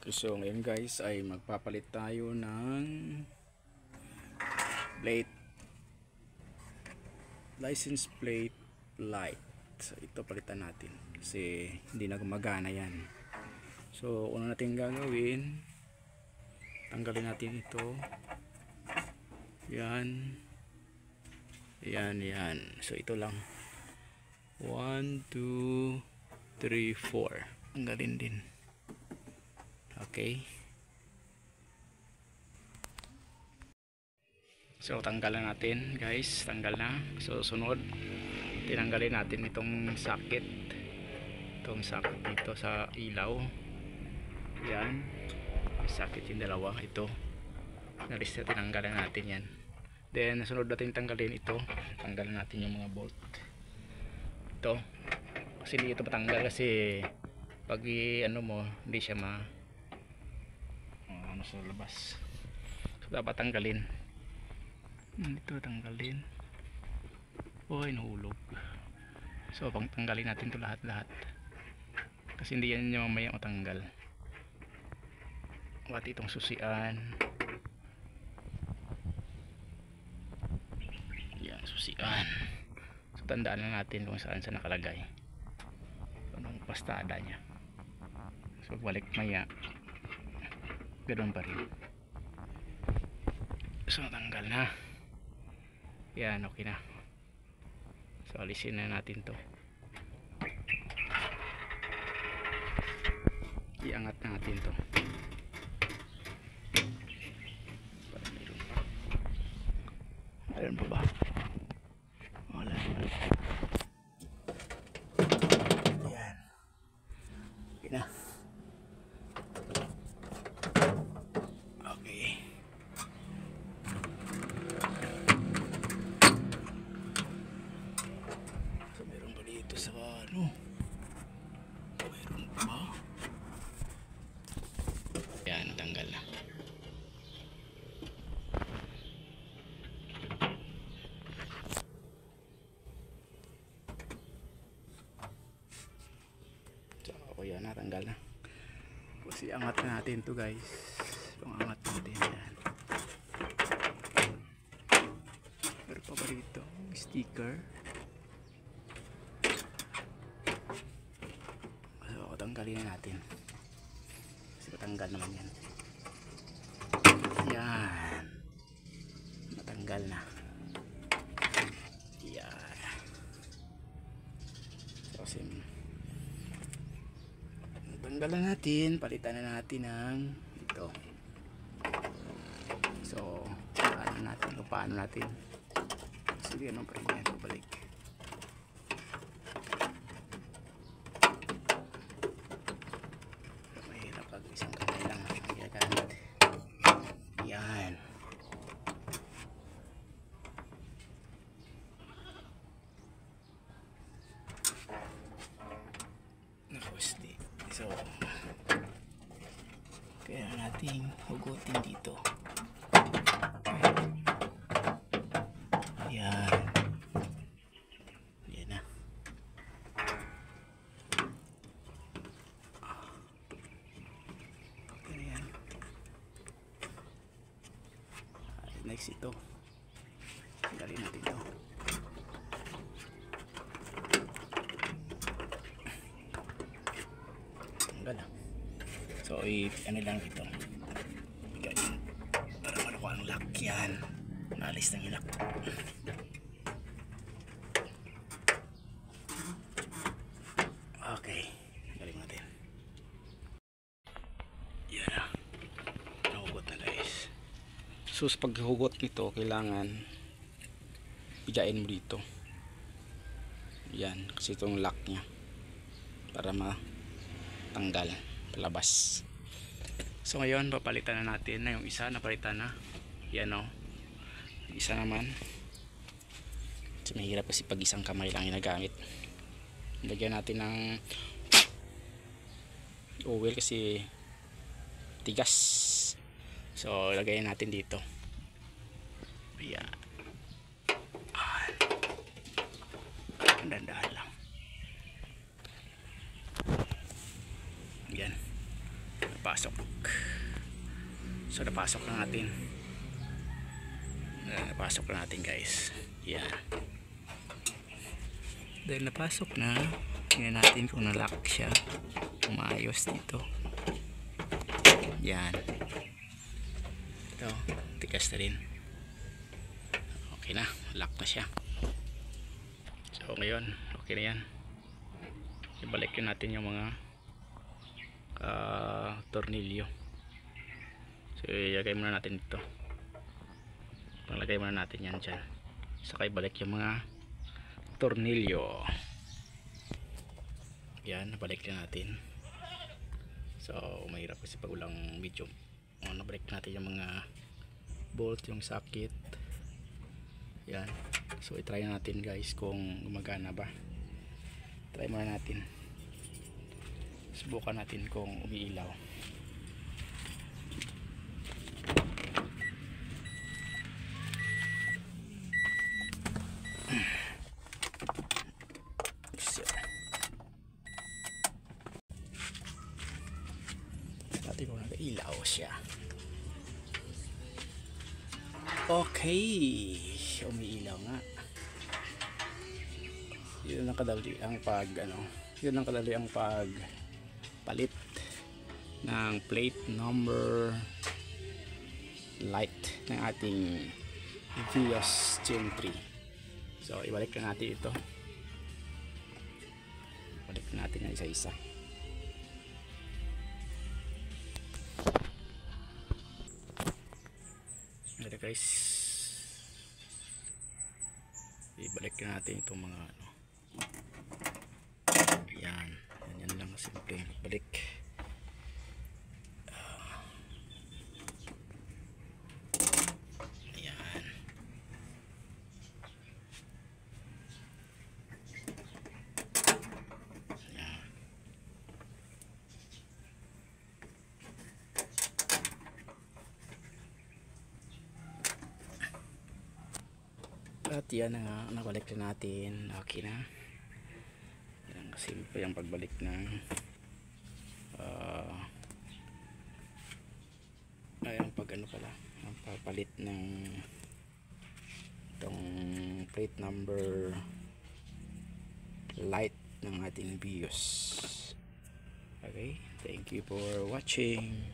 So ngayon guys ay magpapalit tayo ng plate, license plate light. So ito palitan natin kasi hindi na gumagana yan. So una natin gagawin, tanggalin natin ito. Yan. So ito lang. 1, 2, 3, 4. Tanggalin din. Okay. So tanggalan natin guys, tanggal na. So sunod, tinanggalin natin itong socket. Itong socket dito sa ilaw. Yan. Socket yung dalawa, ito. Nalis na tinanggalan natin yan. Then sunod natin tanggalin ito. Tanggalan natin yung mga bolt. Ito. Kasi hindi ito matanggal kasi pag ano mo, hindi siya ano sa labas. So dapat tanggalin. Ito tanggalin. Oy, nahulog. So pang tanggalin natin ito lahat-lahat. Kasi hindi yan yung mamaya matanggal. Pati itong susian. Yan, susian. So tandaan na natin kung saan sa nakalagay. Anong pastada niya. So balik maya. Ganoon pa rin. So tanggal na. Yan, okay na. So alisin na natin to. Iangat na natin to. Ayun pa ba? Wala. Yan. Okay na. Okay. So meron pa dito sa ano? Meron pa. Yan, tanggal na. So yan, natanggal na. Kasi angat na natin to guys. Angat natin yan. Meron pa ba dito? Sticker. So tanggalin na natin. Kasi matanggal naman yan. Yan. Matanggal na. Yan. So kasi tanggalan natin, palitan na natin ng ito. So paano natin sige, anong pa rin yan, balik. Mahirap pag isang kamay lang ginagamit. Yan. Nakawasti. So kaya natin hugutin dito. Yan. Yan na. Okay na yan. Next ito. Tanggalin natin ito. Tanggal na. So ano lang ito. Bigayin. Para maluwa ang lock yan. Naalis ng ilak. Okay, galing natin. Yan na. Nahugot na guys. So sa paghugot nito, kailangan bigayin mo dito. Yan, kasi itong lock nya para matanggal palabas. So ngayon papalitan na natin na yung isa, napalitan na. Yan o. Isa naman. So mahirap kasi pag isang kamay lang ginagamit. Lagyan natin ng oil kasi tigas. So lagyan natin dito. Ayan. Dandahan lang. Yan. pasok. So napasok na natin. Napasok na natin guys. Yan. Dahil napasok na, tingnan natin kung na-lock siya. Umayos dito. Yan. Ito, tigas na rin. Okay na, lock na siya. So ngayon, okay na yan. Ibalik natin yung mga tornilyo. So ilagay muna natin ito. Panglagay muna natin yan dyan. Saka ibalik yung mga tornilyo. Yan, nabalik na natin. So mahirap kasi pag ulang medium. Nabalik natin yung mga bolt, yung socket. Yan. So i-try natin guys kung gumagana ba. Try muna natin. Subukan natin kung umiilaw. Natin kung nag-ilaw siya. Okay, umiilaw nga. Yun ang kadali ang yun ang kadali ang pagpalit ng plate number light ng ating Vios Gen 3. So ibalik na natin ito. Balik natin yung isa-isa. Ito guys, ibalik na natin itong mga yan, yan lang simple balik. Yan. Yan. At yan na nabalik na natin. Okay na. Yan, simple yung pagbalik ng ang pagpalit ng itong plate number light ng ating Vios. Okay, thank you for watching.